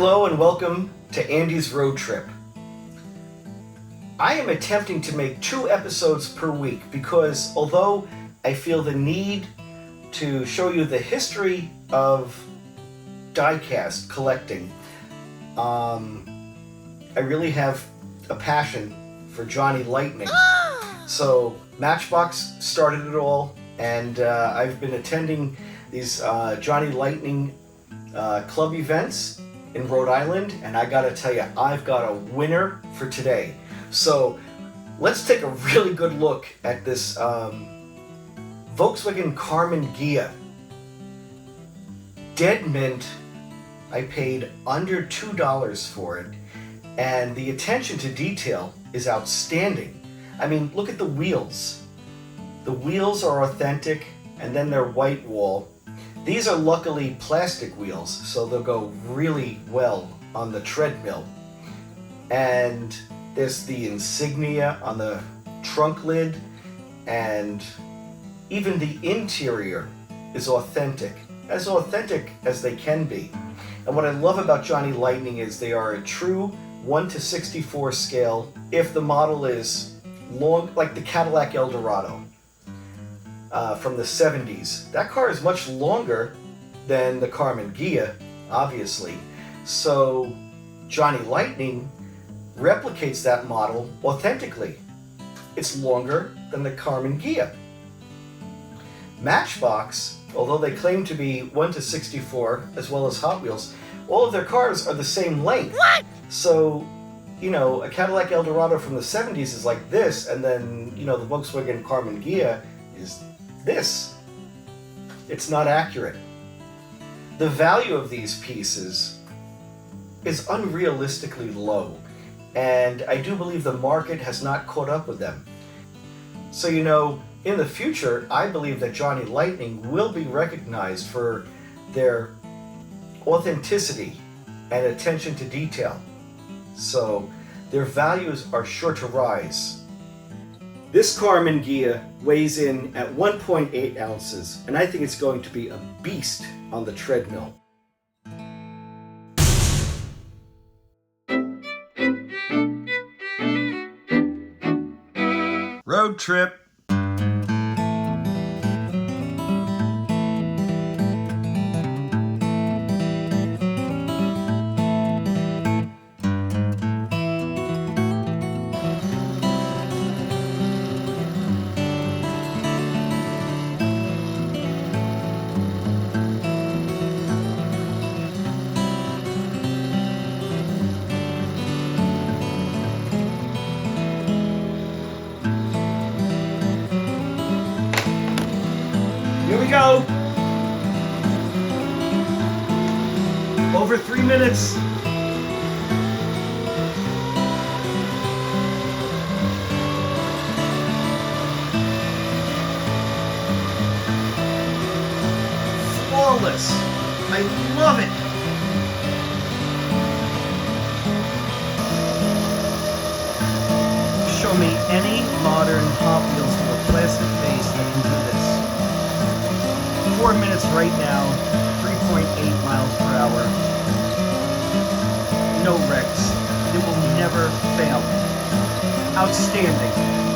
Hello and welcome to Andy's Road Trip. I am attempting to make 2 episodes per week because although I feel the need to show you the history of diecast collecting, I really have a passion for Johnny Lightning. So Matchbox started it all, and I've been attending these Johnny Lightning club events in Rhode Island, and I gotta tell you, I've got a winner for today. So let's take a really good look at this Volkswagen Karmann Ghia. Dead mint. I paid under $2 for it, and the attention to detail is outstanding. I mean, look at the wheels. The wheels are authentic, and then they're white wall. These are luckily plastic wheels, so they'll go really well on the treadmill. And there's the insignia on the trunk lid, and even the interior is authentic as they can be. And what I love about Johnny Lightning is they are a true 1:64 scale if the model is long, like the Cadillac Eldorado. From the 70s. That car is much longer than the Karmann Ghia, obviously. So Johnny Lightning replicates that model authentically. It's longer than the Karmann Ghia. Matchbox, although they claim to be 1:64 as well as Hot Wheels, all of their cars are the same length. What? So, you know, a Cadillac Eldorado from the 70s is like this, and then, you know, the Volkswagen Karmann Ghia is this. It's not accurate. The value of these pieces is unrealistically low, and I do believe the market has not caught up with them. So, you know, in the future, I believe that Johnny Lightning will be recognized for their authenticity and attention to detail. So their values are sure to rise. This Karmann Ghia weighs in at 1.8 ounces, and I think it's going to be a beast on the treadmill. Road trip. Here we go. Over 3 minutes. Flawless. I love it. Show me any modern Hot Wheels with a plastic base that can do this. 4 minutes right now, 3.8 miles per hour. No wrecks. It will never fail. Outstanding.